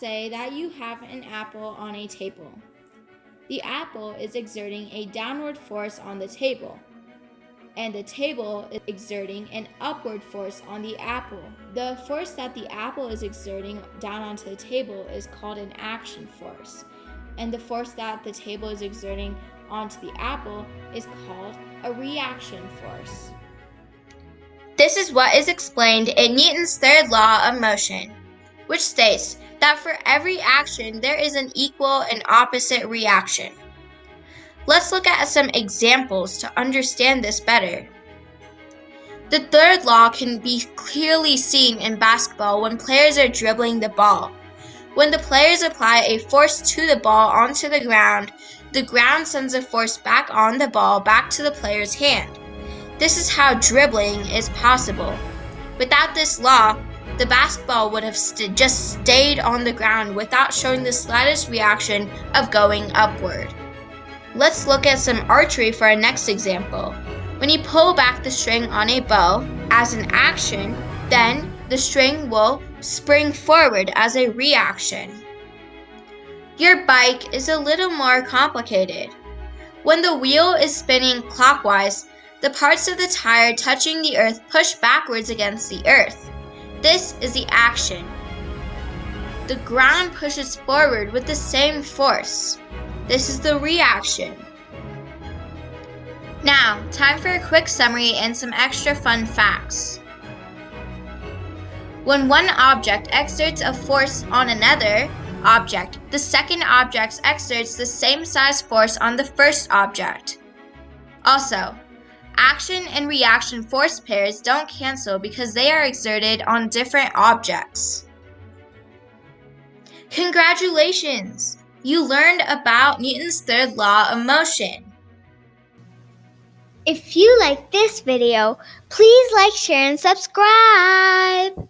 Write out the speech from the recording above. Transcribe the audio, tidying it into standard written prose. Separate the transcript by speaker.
Speaker 1: say that you have an apple on a table. The apple is exerting a downward force on the table, and the table is exerting an upward force on the apple. The force that the apple is exerting down onto the table is called an action force, and the force that the table is exerting onto the apple is called a reaction force.
Speaker 2: This is what is explained in Newton's third law of motion, which states that for every action there is an equal and opposite reaction. Let's look at some examples to understand this better. The third law can be clearly seen in basketball when players are dribbling the ball. When the players apply a force to the ball onto the ground sends a force back on the ball back to the player's hand. This is how dribbling is possible. Without this law, the basketball would have just stayed on the ground without showing the slightest reaction of going upward. Let's look at some archery for our next example. When you pull back the string on a bow as an action, then the string will spring forward as a reaction. Your bike is a little more complicated. When the wheel is spinning clockwise, the parts of the tire touching the earth push backwards against the earth. This is the action. The ground pushes forward with the same force. This is the reaction. Now, time for a quick summary and some extra fun facts. When one object exerts a force on another object, the second object exerts the same size force on the first object. Also, action and reaction force pairs don't cancel because they are exerted on different objects. Congratulations! You learned about Newton's third law of motion.
Speaker 3: If you like this video, please like, share, and subscribe.